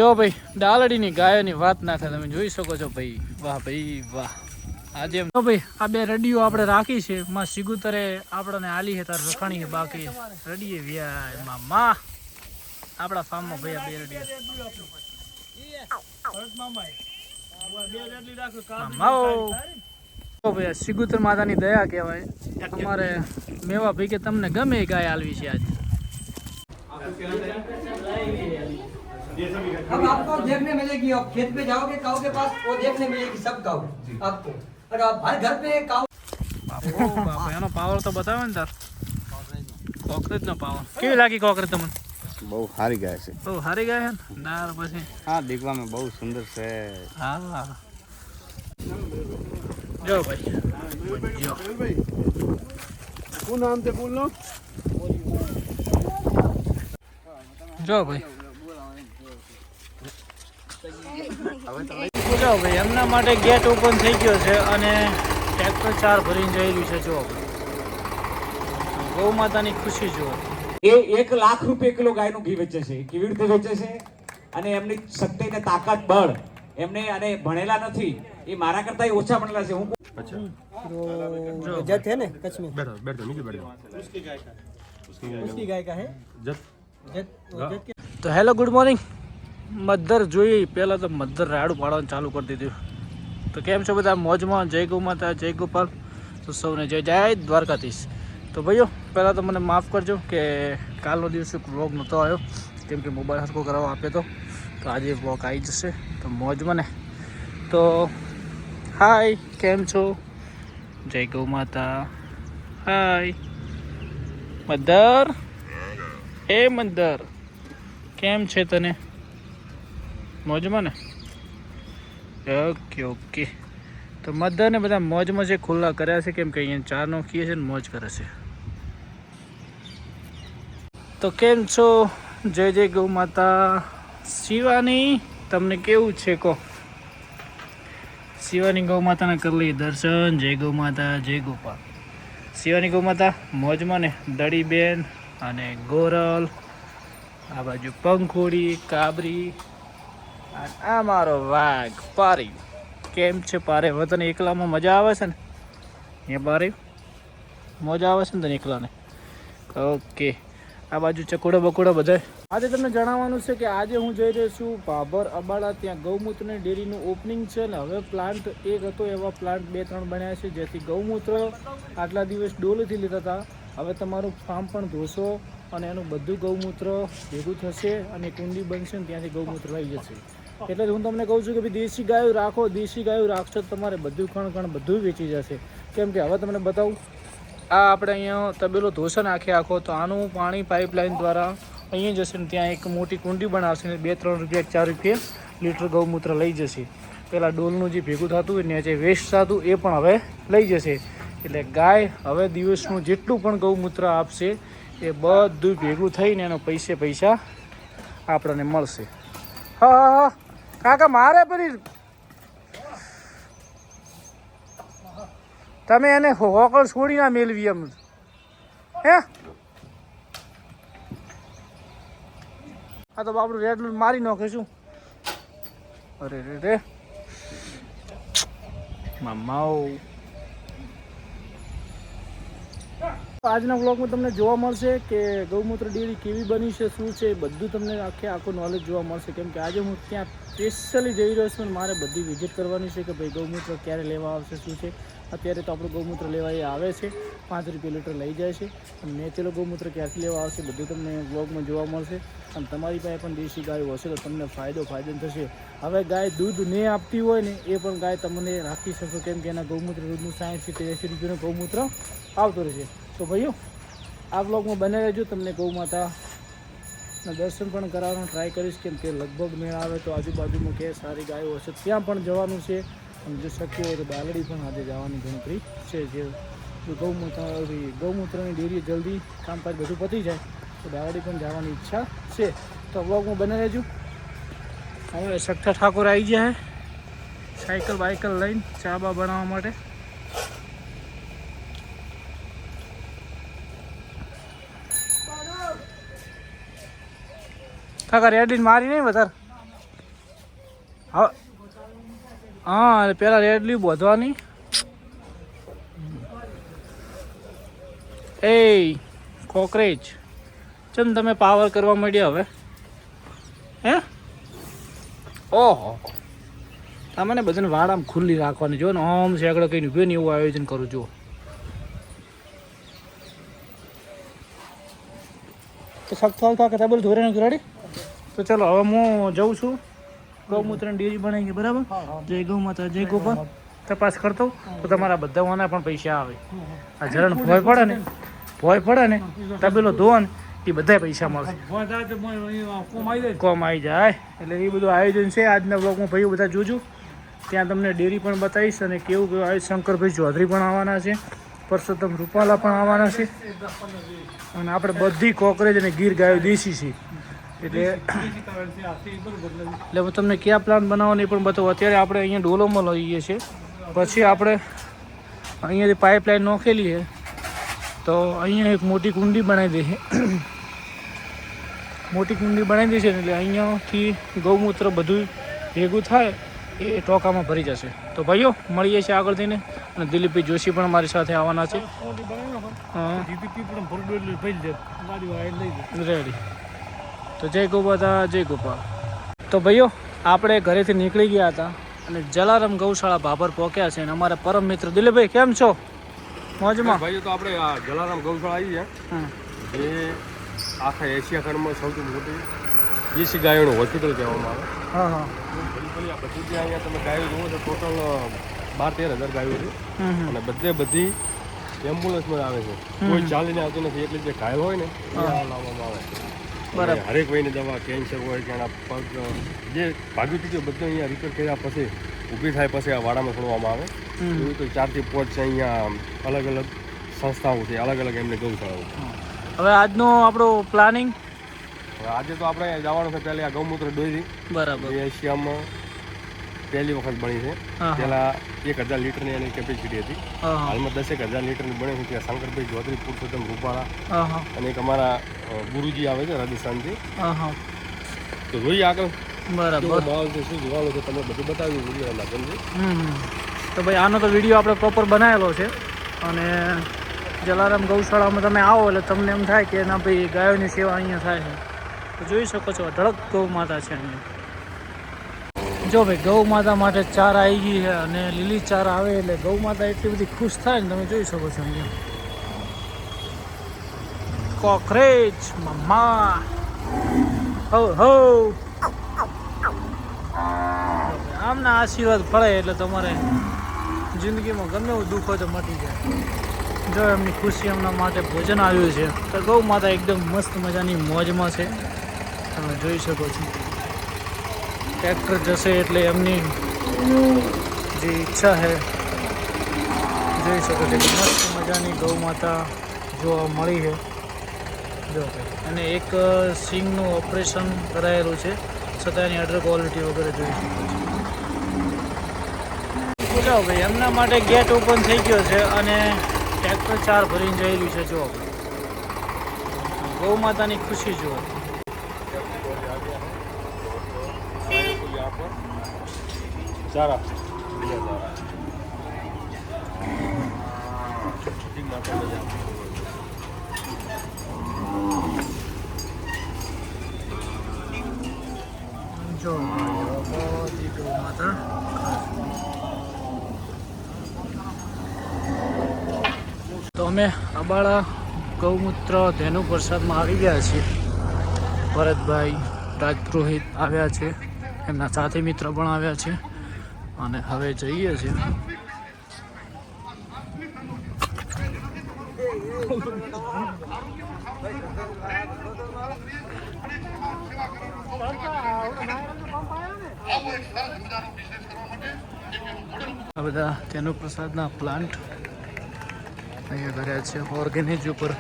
જો ભાઈ ડાલડીની ગાયોની વાત ના થાય, તમે જોઈ શકો છો ભાઈ. વાહ ભાઈ વાહ. આજે તો ભાઈ આ બે રડીઓ આપણે રાખી છે. માં સિગુતરે આપણને આલી છે તાર રખાણી બાકી રડીએ વ્યા મામા આપણા ફાર્મમાં ભાઈ આ બે રડીઓ ભાઈ સિગુતર માતાની દયા કહેવાય. અમારે મેવા ભાઈ કે તમને ગમે ગાય આલવી છે આજે. अब आपको देखने मिलेगी, आप खेत पे जाओगे काऊ के पास वो देखने मिलेगी सब काऊ आपको, और आप हर घर पे काऊ. બાપો એનો પાવર તો બતાવે ને તાર. કોકરેજ નો પાવર કેવી લાગી કોકરેજ તમને? બહુ સારી ગાય છે. બહુ સારી ગાય છે ને નાર પછી. હા દેખવામાં બહુ સુંદર છે. હા જો ભાઈ જો શું નામ છે બોલનો? જો ભાઈ જો ભાઈ એમના માટે ગેટ ઓપન થઈ ગયો છે અને ટ્રેક્ટર 4 ભરીને જઈ રહ્યું છે. જો ગૌ માતાની ખુશી જુઓ. એ 1 લાખ રૂપિયા કિલો ગાયનું ઘી વેચે છે. કેવી રીતે વેચે છે? અને એમની શક્તિ ને તાકાત બળ એમને અને ભણેલા નથી, એ મારા કરતા ઓછા ભણેલા છે. હું जत है ना कच्छ में, बैठो बैठो नीचे बैठो. उसकी गाय का है जत जत के. તો હેલો ગુડ મોર્નિંગ. મધર જોઈ પહેલાં તો મધર રાડું પાડવાનું ચાલુ કરી દીધું. તો કેમ છો બધા? મોજમાં. જય ગૌ માતા, જય ગોપાલ. તો સૌને જય જય દ્વારકાધીશ. તો ભાઈઓ પહેલાં તો મને માફ કરજો કે કાલનો દિવસે વ્લોગ નહોતો આવ્યો, કેમ કે મોબાઈલ હરખો કરાવવા આપ્યો હતો. તો આજે વ્લોગ આવી જશે. તો મોજમાં ને. તો હાય, કેમ છો? જય ગૌ માતા. હાય મધર. એ મધર કેમ છે તને? મોજમાં ને? Okay okay. તો મધરને બધા મોજમાં છે, ખુલ્લા કર્યા છે, કેમ કે અહીંયા 4 નોખીએ છે ને મોજ કરે છે. તો કેમ છો? જય જય ગૌ માતા. શિવાની તમને કેવું છે કહો? શિવાની ગૌ માતાને કરી લઈએ દર્શન. જય ગૌ માતા, જય ગોપાલ. શિવાની ગૌ માતા મોજમાં ને? દડીબેન અને ગોરલ, આ બાજુ પંખોડી, કાબરી, અને આ મારો વાઘ પારી. કેમ છે પારે? હવે તને એકલામાં મજા આવે છે ને? અહીંયા પારે મજા આવે છે ને તને એકલાને? ઓકે. આ બાજુ ચકોડો બકોડો બધા. આજે તમને જણાવવાનું છે કે આજે હું જઈ રહ્યો છું ભાભર અબાડા. ત્યાં ગૌમૂત્રની ડેરીનું ઓપનિંગ છે ને હવે પ્લાન્ટ એક હતો, એવા પ્લાન્ટ 2-3 બન્યા છે, જેથી ગૌમૂત્ર આટલા દિવસ ડોલેથી લેતા હતા, હવે તમારું ફાર્મ પણ ધોશો અને એનું બધું ગૌમૂત્ર ભેગું થશે અને કુંડી બનશે ને ત્યાંથી ગૌમૂત્ર લઈ જશે. એટલે હું તમને કહું છું કે ભાઈ દેશી ગાયો રાખો. દેશી ગાયો રાખશો તમારે બધું કણ બધું વેચી જશે. કેમ કે હવે તમને બતાવું, આ આપણે અહીંયા તબેલો ધોશે ને આખો, તો આનું પાણી પાઇપલાઇન દ્વારા અહીંયા જશે ને ત્યાં એક મોટી કુંડી બનાવશે ને 2-3 રૂપિયા 4 રૂપિયા લીટર ગૌમૂત્ર લઈ જશે. પહેલાં ડોલનું જે ભેગું થતું હોય ને જે વેસ્ટ થતું એ પણ હવે લઈ જશે. એટલે ગાય હવે દિવસનું જેટલું પણ ગૌમૂત્ર આપશે એ બધું ભેગું થઈને એનો પૈસા આપણને મળશે. હા હા હા કાકા મારે પેલી તમે એને હોકળ છોડી ના મેળવી એમ હે. આ તો આપણું રેડ મારી નાખે શું? અરે રે રે મામાઓ. આજના વ્લોગમાં તમને જોવા મળશે કે ગૌમૂત્ર ડેરી કેવી બની છે, શું છે, બધું તમને આખું નોલેજ જોવા મળશે. કેમ કે આજે હું ત્યાં સ્પેશિયલી જઈ રહ્યો છું અને મારે બધી વિઝિટ કરવાની છે કે ભાઈ ગૌમૂત્ર ક્યારે લેવા આવશે, શું છે. અત્યારે તો આપણું ગૌમૂત્ર લેવા એ આવે છે, 5 રૂપિયા લીટર લઈ જાય છે. અને નેચરલ ગૌમૂત્ર ક્યાંથી લેવા આવશે બધું તમને વ્લોગમાં જોવા મળશે. અને તમારી પાસે પણ દેશી ગાયો હશે તો તમને ફાયદો થશે. હવે ગાય દૂધ નહીં આપતી હોય ને એ પણ ગાય તમને રાખી શકશો, કેમ કે એના ગૌમૂત્ર દૂધનું 60-80 રૂપિયાનું ગૌમૂત્ર આવતું રહેશે. તો ભાઈઓ આ વ્લોગમાં બને રહેજો. તમને ગૌ માતાના દર્શન પણ કરાવવાનો ટ્રાય કરીશ, કેમ કે લગભગ મેળ આવે તો આજુબાજુમાં કે સારી ગાયો હશે ત્યાં પણ જવાનું છે. અને જો શક્ય હોય તો દાલડી પણ આજે જવાની ગણતરી છે. જે ગૌમૂત્રની ડેરી જલ્દી કામકાજ બધું પતી જાય તો દાલડી પણ જવાની ઈચ્છા છે. તો વ્લોગમાં બને રહેજો. હવે સખ્તા ઠાકોર આવી ગયા સાયકલ બાઇકલ લઈને ચા બા બનાવવા માટે. કાકા રેડીને મારી નહીં વધારે હા પેલા રેડલી બોધવાની. એ કોકરેજ ચમ તમે પાવર કરવા માંડ્યા હવે હે? ઓહો તમને બધાને વાડ આમ ખુલ્લી રાખવાની જો ને આમ છે આગળ કઈ ઉભ્યો ને એવું આયોજન કરું જુઓ. તો સખ્ત હાલ થા બોલ ધોરે નથી રેડી. તો ચલો હવે હું જઉં છું. ગૌમૂત્ર ડેરી બનાવી ગઈ બરાબર. જય ગૌ માતા જય ગોપાલ. તપાસ કરતો તો તમારા બધા ઓના પણ પૈસા આવે. આ જરણ ભોય પડે ને તબેલો ધો ને એ બધા પૈસા મળશે. કોમ આવી જાય એટલે એ બધું આયોજન છે આજના બ્લોગમાં ભાઈઓ બધા જોજો. ત્યાં તમને ડેરી પણ બતાવીશ અને કેવું કેવું આયુષ શંકરભાઈ ચૌધરી પણ આવવાના છે, પરસોત્તમ રૂપાલા પણ આવવાના છે અને આપણે બધી કોકરેજ અને ગીર ગાયો દેશી છે એટલે હું તમને કયા પ્લાન બનાવવાનો એ પણ બતાવું. અત્યારે આપણે અહીંયા ડોલોમાં લઈએ છીએ, પછી આપણે અહીંયાથી પાઇપલાઇન નોખેલી છે તો અહીંયા એક મોટી કુંડી બનાવી દે છે. મોટી કુંડી બનાવી દે છે એટલે અહીંયાથી ગૌમૂત્ર બધું ભેગું થાય એ ટોકામાં ભરી જશે. તો ભાઈઓ મળીએ છીએ આગળ થઈને અને દિલીપભાઈ જોશી પણ મારી સાથે આવવાના છે. હા રેડી. તો જય ગોપાલ જય ગોપાલ. તો ભાઈઓ આપણે ઘરેથી નીકળી ગયા હતા અને જલારામ ગૌશાળા ભાભર પહોંચ્યા છે અને અમારા પરમ મિત્ર દિલીપભાઈ કેમ છો? મોજમાં ભાઈઓ તો આપણે આ જલારામ ગૌશાળા આવી છે જે આખા એશિયા ખંડમાં સૌથી મોટી દેશી ગાયોનું હોસ્પિટલ કહેવામાં આવે. હા હા બધી ત્યાં અહીંયા તમે ગાયો જુઓ તો ટોટલ 12-13 હજાર ગાયો છે અને બધી એમ્બ્યુલન્સમાં આવે છે. કોઈ ચાલીને આવતી નથી એટલે જે ઘાયલ હોય ને એ લાવવામાં આવે. બરાબર. હરેક વયની દવા, કેન્સર હોય કે એના પગ જે ભાગ્યું ચૂક્યું બધું અહીંયા રિપેર કર્યા પછી ઊભી થાય પછી આ વાડામાં છોડવામાં આવે. એવું તો 4 થી 5 છે અહીંયા અલગ અલગ સંસ્થાઓ છે, અલગ અલગ એમને ગૌશાળાઓ. હવે આજનો આપણો પ્લાનિંગ આજે તો આપણે જવાનું છે પહેલી આ ગૌમૂત્ર ડેરી. બરાબર. એ એશિયામાં પહેલી વખત બની છે. પહેલા 1000 લીટરની એની કેપેસિટી હતી. હાલમાં 10,000 લીટરની બને છે. ત્યાં શંકરભાઈ ચૌધરી, પુરુષોત્તમ રૂપાળા અને એક અમારા ગુરુજી આવે છે રાજસ્થાનથી. તો જોઈએ આગળ બરાબર માહોલ છે, શું જોવાનું છે તમે બધું બતાવ્યું વિડીયો માધ્યમથી. તો ભાઈ આનો તો વિડીયો આપણે પ્રોપર બનાવેલો છે અને જલારામ ગૌશાળામાં તમે આવો એટલે તમને એમ થાય કે ના ભાઈ ગાયોની સેવા અહીંયા થાય છે. તો જોઈ શકો છો અઢળક ગૌ માતા છે અહીંયા. જો ભાઈ ગૌ માતા માટે ચારા આવી ગઈ છે અને લીલી ચારા આવે એટલે ગૌ માતા એટલી બધી ખુશ થાય ને તમે જોઈ શકો છો અહીંયા. કોકરેજ મમ્મા હો હો આમના આશીર્વાદ પડે એટલે તમારે જિંદગીમાં ગમે એવું દુઃખ હોય તો મટી જાય. જો એમની ખુશી એમના માટે ભોજન આવ્યું છે તો ગૌ માતા એકદમ મસ્ત મજાની મોજમાં છે. તમે જોઈ શકો છો ટ્રેક્ટર જશે એટલે એમની જે ઈચ્છા છે જોઈ શકો છો. મસ્ત મજાની ગૌ માતા જોવા મળી છે. જો અને એક સિંગનું ઓપરેશન કરાયેલું છે છતાં એની અડર ક્વોલિટી વગેરે જોઈ શકો છો. જાઓ ભાઈ એમના માટે ગેટ ઓપન થઈ ગયો છે અને ટ્રેક્ટર 4 ભરીને જયેલું છે. જો ગૌ માતાની ખુશી જુઓ. ચારા જો બધી ગૌ માતા તો અમે અબાળા ગૌમૂત્ર ધેનુ પ્રસાદમાં આવી ગયા છીએ. ભરતભાઈ રાજપુરોહિત આવ્યા છે, એમના સાથી મિત્ર પણ આવ્યા છે અને હવે જઈએ છીએ. આ બધા તેનો પ્રસાદના પ્લાન્ટ અહીંયા કર્યા છે ઓર્ગેનિક ઉપર.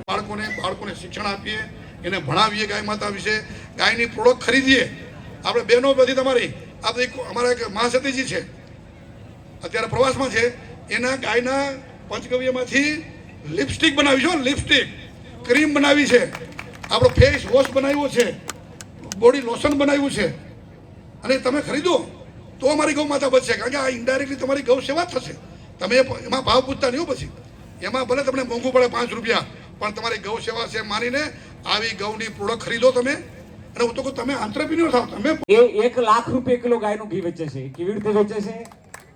બાળકોને શિક્ષણ આપીએ, એને ભણાવીએ ગાય માતા વિશે, ગાયની પ્રોડક્ટ ખરીદીએ. આપણે બહેનો બધી તમારી આ બધી અમારા એક મહાસતીજી છે અત્યારે પ્રવાસમાં છે, એના ગાયના પંચગવ્યમાંથી લિપસ્ટિક બનાવી છે, લિપસ્ટિક ક્રીમ બનાવી છે. આપણો ફેસ વોશ બનાવ્યો છે, બોડી લોશન બનાવ્યું છે, અને તમે ખરીદો તો અમારી ગૌ માતા બચશે. કારણ કે આ ઇનડાયરેક્ટલી તમારી ગૌ સેવા થશે. તમે એમાં ભાવ પૂછતા નહીં પછી, એમાં ભલે તમને મોંઘું પડે 5 રૂપિયા, પણ તમારી ગૌ સેવા છે માનીને આવી ગૌની પ્રોડક્ટ ખરીદો તમે. અને હું તો કહું તમે આંત્રપ્રિન્યોર થાવ. તમે એ 1 લાખ રૂપિયા કિલો ગાયનું ઘી વેચે છે. કેવી રીતે વેચે છે?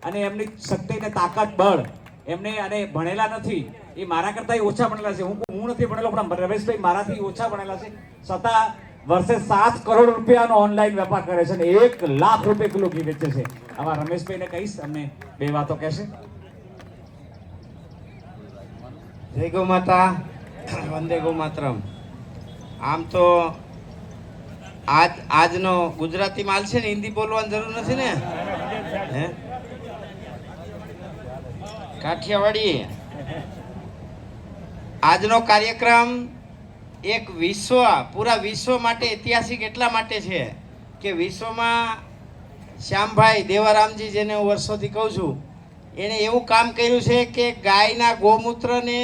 અને એમની શક્તિ ને તાકાત બળ એમને, અને ભણેલા નથી, એ મારા કરતા ઓછા ભણેલા છે. હું નથી ભણેલો, પણ રમેશભાઈ મારાથી ઓછા ભણેલા છે, છતાં વર્ષે 7 કરોડ રૂપિયાનો ઓનલાઈન વેપાર કરે છે અને 1 લાખ રૂપિયા કિલો ઘી વેચે છે. આવા રમેશભાઈને કહીશ, અમને 2 વાતો કહેશે. જય ગૌ માતા, વંદે ગૌ માતરમ. આમ તો આજનો ગુજરાતી માલ છે ને, હિન્દી બોલવાની જરૂર નથી ને. હે કાઠિયાવાડી. આજનો કાર્યક્રમ એક પૂરા વિશ્વ માટે ઐતિહાસિક એટલા માટે છે કે વિશ્વમાં શ્યામભાઈ દેવારામજી, જેને હું વર્ષોથી કહું છું, એણે એવું કામ કર્યું છે કે ગાયના ગૌમૂત્રને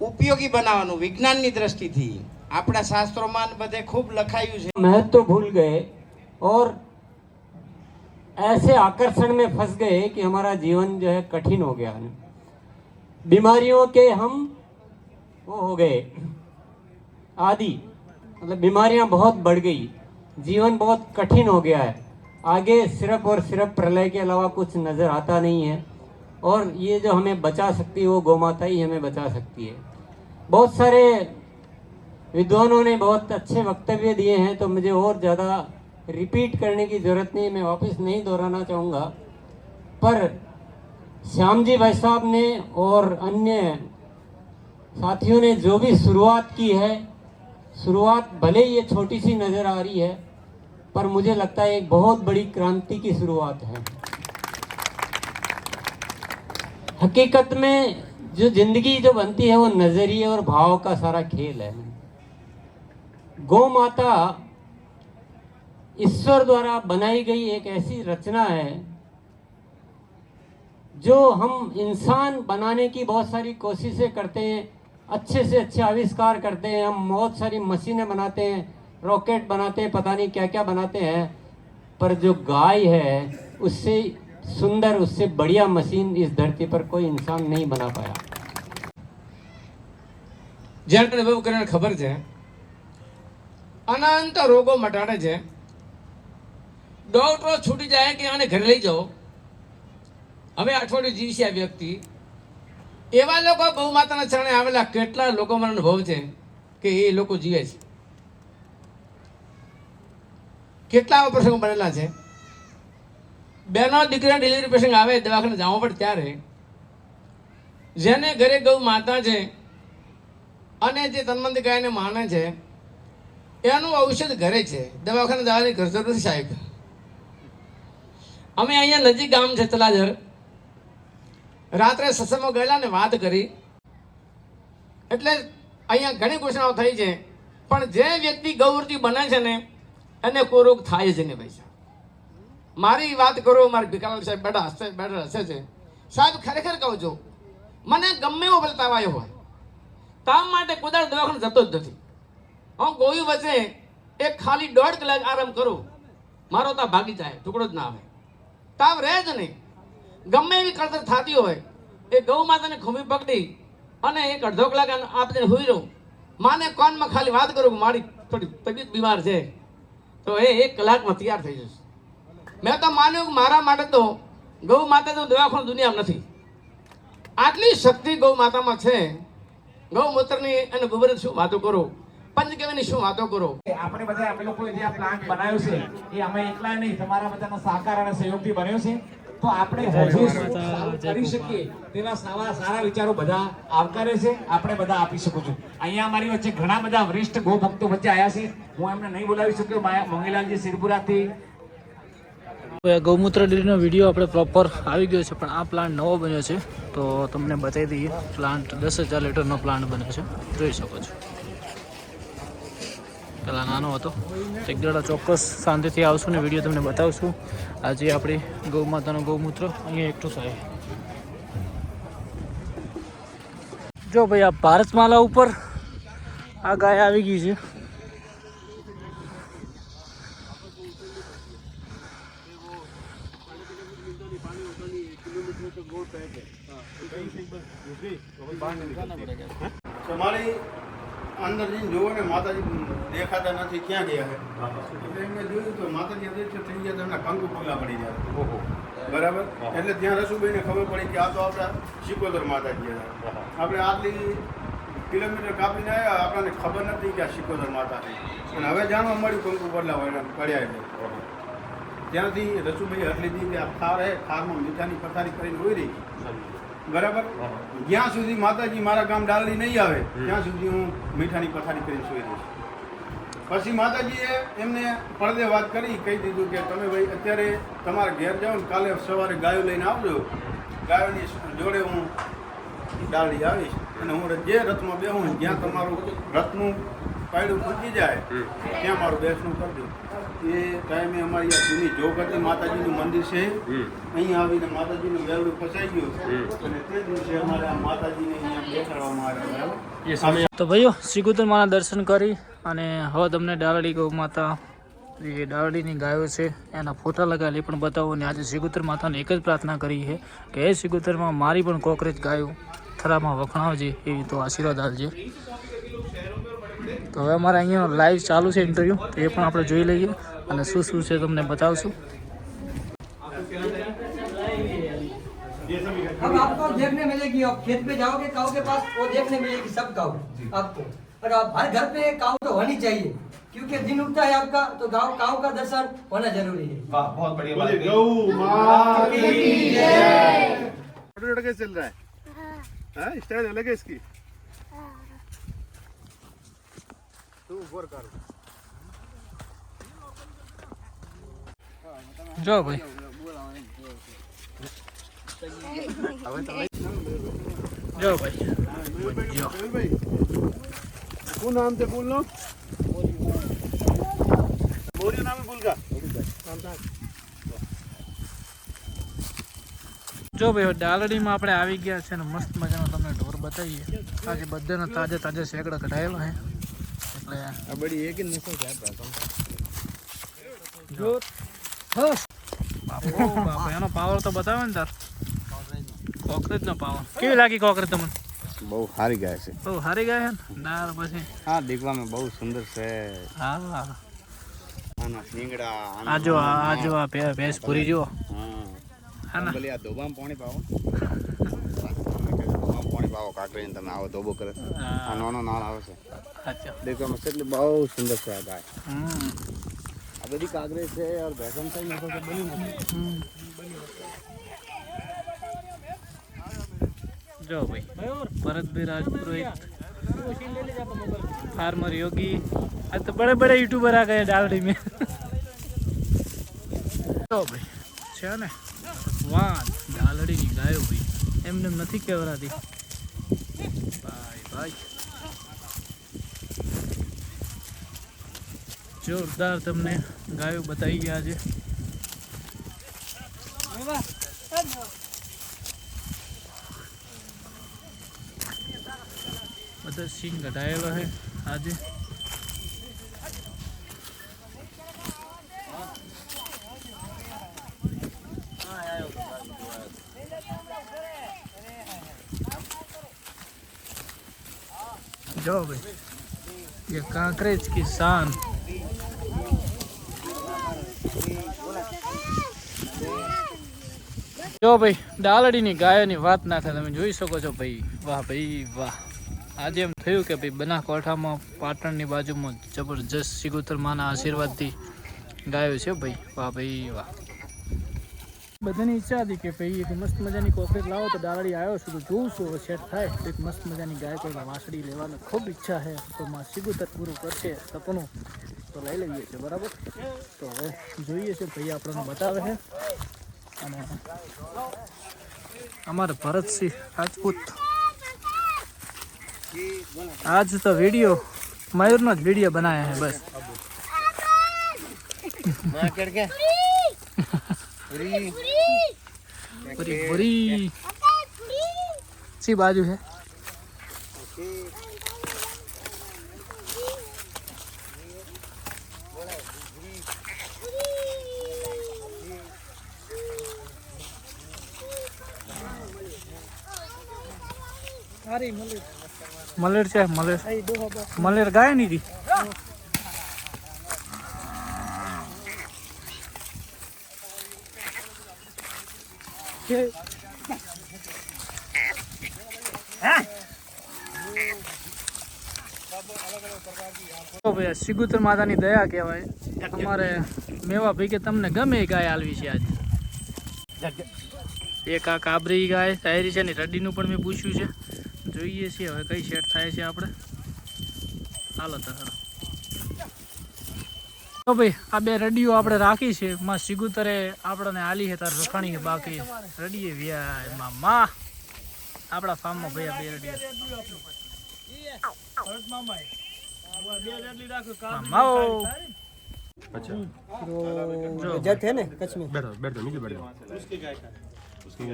ઉપયોગી બનાવવાનું વિજ્ઞાનની દ્રષ્ટિથી આપણા શાસ્ત્રોમાં બધે ખૂબ લખાયું છે. महत्व भूल गए और ऐसे आकर्षण में फंस गए कि हमारा जीवन जो है कठिन हो गया. बीमारियों के हम वो हो गए आदि, मतलब बीमारियां बहुत बढ़ गई, जीवन बहुत कठिन हो गया है. आगे सिर्फ और सिर्फ प्रलय के अलावा कुछ नज़र आता नहीं है. और ये जो हमें बचा सकती है वो गौ माता ही हमें बचा सकती है. बहुत सारे विद्वानों ने बहुत अच्छे वक्तव्य दिए हैं, तो मुझे और ज़्यादा रिपीट करने की ज़रूरत नहीं, मैं वापस नहीं दोहराना चाहूँगा. पर श्याम जी भाई साहब ने और अन्य साथियों ने जो भी शुरुआत की है, शुरुआत भले ये छोटी सी नज़र आ रही है, पर मुझे लगता है एक बहुत बड़ी क्रांति की शुरुआत है. हकीकत में जो जिंदगी जो बनती है वो नज़रिए और भाव का सारा खेल है. गौ माता ईश्वर द्वारा बनाई गई एक ऐसी रचना है जो हम इंसान बनाने की बहुत सारी कोशिशें करते हैं, अच्छे से अच्छे आविष्कार करते हैं, हम बहुत सारी मशीनें बनाते हैं, रॉकेट बनाते हैं, पता नहीं क्या क्या बनाते हैं, पर जो गाय है उससे सुंदर, उससे बढ़िया मशीन इस धरती पर कोई इंसान नहीं बना पाया. જ્યારે અનુભવ કરીને ખબર છે અનંત રોગો મટાડે છે. ડોક્ટરો છૂટી જાય કે આને ઘરે લઈ જાઓ, હવે અઠવાડિયું જીવશે આ વ્યક્તિ. એવા લોકો ગૌ માતાના ચરણે આવેલા કેટલા લોકો મને અનુભવ છે કે એ લોકો જીવે છે. કેટલા આવા પ્રસંગો બનેલા છે. બેનો દીકરા ડિલિવરી પ્રસંગ આવે, દવાખાને જવા પડે, ત્યારે જેને ઘરે ગૌ માતા છે અને જે તનમંદ ગાયને માને છે એનું ઔષધ ઘરે છે, દવાખાને જવાની જરૂર નથી સાહેબ. અમે અહીંયા નજીક ગામ છે તલાજર, રાત્રે સત્સંગમાં ગયેલા ને વાત કરી, એટલે અહીંયા ઘણી ઘોષણાઓ થઈ છે, પણ જે વ્યક્તિ ગૌવર્તી બને છે ને એને કોઈ રોગ થાય છે ને ભાઈ. મારી વાત કરો, મારી ભીખાલાલ સાહેબ બેઠા હસે છે. સાહેબ ખરેખર કહું છું, મને ગમે એવો ભલે તાવ આવ્યો હોય, તાવ માટે કુદાળ દવાખાને જતો જ નથી. હું ગોયું વચ્ચે એક ખાલી 1.5 કલાક આરામ કરું, મારો તાવ ભાગી જાય, ટુકડો જ ના આવે, તાવ રહે જ નહીં. ગમે એવી કળતર થતી હોય, એ ગૌ માતાને ખુંભી પકડી અને 1-1.5 કલાક આપીને હુઈ રહું. માને કોનમાં ખાલી વાત કરું કે મારી થોડી તબિયત બીમાર છે, તો એ 1 કલાકમાં તૈયાર થઈ જશે. મેં તો માન્યું કે મારા માટે તો ગૌ માતા તો દવાખાનું દુનિયામાં નથી. આટલી શક્તિ ગૌ માતામાં છે. ગૌમૂત્રની અને ગોબરની શું વાતો કરો, પંચગવ્યની શું વાતો કરો. આપણે બધા અમે લોકોએ જે આ પ્લાન્ટ બનાવ્યો છે એ અમે એકલા નહીં, તમારા બધાના સહકાર અને સહયોગથી બન્યો છે. તો આપણે હજુ શું સારું કરી શકીએ તેવા સારા વિચારો બધા આવકારે છે, આપણે બધા આપી શકું છું. અહીંયા અમારી વચ્ચે ઘણા બધા વરિષ્ઠ ગૌ ભક્તો વચ્ચે આવ્યા છે, હું એમને નહીં બોલાવી શક્યો. મોંગીલાલજી સિરપુરાથી. ગૌમૂત્ર ડેરીનો વિડીયો આપણે પ્રોપર આવી ગયો છે, પણ આ પ્લાન્ટ નવો બન્યો છે, તો તમને બતાવી દઈએ. પ્લાન્ટ 10,000 લીટરનો પ્લાન્ટ બન્યો છે, જોઈ શકો છો. પહેલાં નાનો હતો. એક દાડા ચોક્કસ શાંતિથી આવશું ને વિડીયો તમને બતાવશું. આજે આપણી ગૌ માતાનું ગૌમૂત્ર અહીંયા એકઠું થાય. જો ભાઈ, આ ભારતમાલા ઉપર આ ગાય આવી ગઈ છે. તમારી અંદર જઈને જોવો ને માતાજી દેખાતા નથી ક્યાં ગયા છે એટલે એમને જોયું તો માતાજી અદૃશ્ય થઈ ગયા તો એમના કંકુ પગલા પડી ગયા બરાબર એટલે ત્યાં રસુભાઈને ખબર પડી કે આ તો આપણા શિકોતર માતાજી હતા. આપણે આટલી કિલોમીટર કાપીને આવ્યા આપણને ખબર નથી કે આ શિકોતર માતા છે અને હવે જાણવા મળ્યું કંકુ પગલા પડ્યા એટલે ત્યાંથી રસુભાઈ હટ લીધી કે આ ખાર હે ખારમાં મીઠાની પથારી કરીને હોઈ રહી બરાબર. જ્યાં સુધી માતાજી મારા ગામ ડાલડી નહીં આવે ત્યાં સુધી હું મીઠાની પથારી કરીને સૂઈ રહીશ. પછી માતાજીએ એમને પડદે વાત કરી કહી દીધું કે તમે ભાઈ અત્યારે તમારા ઘેર જાઓ ને કાલે સવારે ગાયો લઈને આવજો. ગાયોની જોડે હું ડાલડી આવીશ અને હું જે રથમાં બેહું જ્યાં તમારું રથનું પાયડું પૂજી જાય ત્યાં મારું બેસણું કરજો. એ ટાઈમે અમારી આ જૂની જોગતી માતાજીનું મંદિર છે. અહીંયા આવીને માતાજીનું વેરડું ફસાઈ ગયું અને તે દિવસે અમારે આ માતાજીને અહીંયા બેસાડવામાં આવ્યા. તો ભાઈઓ શિકોતર માના દર્શન કરી અને હવે તમને ડાલડી ગૌ માતા જે ડાલડીની ગાયો છે એના ફોટા લગાવેલી પણ બતાવો. અને આજે શિકોતર માતાને એક જ પ્રાર્થના કરી છે કે એ શિકોતરમાં મારી પણ કોકરેજ ગાયો થરામાં વખણાવજે એવી તો આશીર્વાદ આપજે. તો હવે અમારે અહીંયા લાઈવ ચાલુ છે ઇન્ટરવ્યૂ, તો એ પણ આપણે જોઈ લઈએ અને શું શું છે તમને બતાવશું. अब आपको देखने मिलेगी, आप खेत पे जाओगे काऊ के पास वो देखने मिलेगी सब काऊ आपको. और आप हर घर पे काऊ तो होनी चाहिए क्योंकि दिन उगता है आपका तो गाँव काऊ का दर्शन होना जरूरी है. बहुत बढ़िया बात. गौ माता की जय. फोटो कैसे चल रहा है? हाँ स्टाइल अलग है इसकी. तू ऊपर कर. જો ભાઈ જો ભાઈ જો कौन नाम से बोल लो. मोरिया नाम है बोल का. જો ભાઈ ડાલડીમાં આપણે આવી ગયા છે ને મસ્ત મજાનો તમને ઢોર બતાવીએ. આજે બધાને તાજે તાજે શેકડા કઢાયેલો છે એટલે આ બડી એક જ નસો છે જો બાપો બાપો એનો પાવર તો બતાવે ને તાર. કોકરેજનો પાવર કેવી લાગી કોકરેજ તમને? બહુ સારી ગાય છે. બહુ સારી ગાય છે ને દાર પછી. હા દેખવામાં બહુ સુંદર છે. હા આના શીંગડા આ જો આ ભેંસ પૂરી જો. હા ના ભલે આ ધોબામાં પાણી પાવો. ધોબામાં પાણી પાવો કાકરીને તમે આવો ધોબો કરે. આ નાનો નાળ આવે છે. અચ્છા દેખવામાં કેટલી બહુ સુંદર છે આ ગાય. આ બધી કાગરેજ છે और ભેંસમ થઈ નાખો તો બની નથી. જો ભાઈ ભરતભાઈ રાજપુરોહિત फार्मर योगी आज तो बड़े बड़े यूट्यूबर आ गए डालडी में. तो भाई છે ને વાન ડાલડીની ગાયો ભાઈ એમને નથી કહેવરાતી ભાઈ ભાઈ. જોરદાર તમને ગાયો બતાવી ગયા છે. બધા સિંગ કઢાયેલો છે આજે. जो भाई ये कांकरेज की शान. જો ભાઈ ડાલડીની ગાયોની વાત ના થાય તમે જોઈ શકો છો ભાઈ. વાહ ભાઈ વાહ. આજે એમ થયું કે ભાઈ બનાસકાંઠામાં પાટણની બાજુમાં જબરજસ્ત શિકોતર માના આશીર્વાદથી ગાયો છે ભાઈ. વાહ ભાઈ વાહ. બધાની ઈચ્છા હતી કે ભાઈ એક મસ્ત મજાની કોકરેજ લાવો તો ડાલડી આવ્યો છું તો જોઉં છું હવે સેટ થાય તો એક મસ્ત મજાની ગાય કોઈ વાસળી લેવાની ખૂબ ઈચ્છા છે તો માં શિકોતર પૂરું કરશે સપનું તો લઈ લઈએ છીએ બરાબર. તો હવે જોઈએ છે ભાઈ આપણને બતાવે છે અને અમારે ભરતસિંહ રાજપૂત आज तो वीडियो मयूर नो वीडियो बनाया है बस. पूरी पूरी सी बाजू है मलेर છે મલેર મલેર ગાય નહીં રી તો ભાઈ સિગુતર માતાની દયા કહેવાય અમારે મેવા ભાઈ કે તમને ગમે એ ગાય આલવી છે આજે એક આ કાબરી ગાય તાયરી છે ને રડીનું પણ મેં પૂછ્યું છે જોઈએ છીએ હવે કઈ સેટ થાય છે આપણે હાલો તો ભાઈ આ બે રડીઓ આપણે રાખી છે માં સિગુતરે આપણને આલી છે તાર રખાણી બાકી રડીએ વ્યાય માં આપણા ફાર્મમાં ભાઈ આ બે રડીઓ अच्छा जत है ना कच्छ में बैठो बैठो नीचे बैठो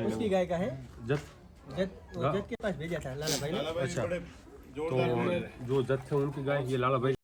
उसकी गाय का है जत जत वो जत के पास भेजा था लाला भाई ने अच्छा तो जो जत थे उनकी गाय ये लाला भाई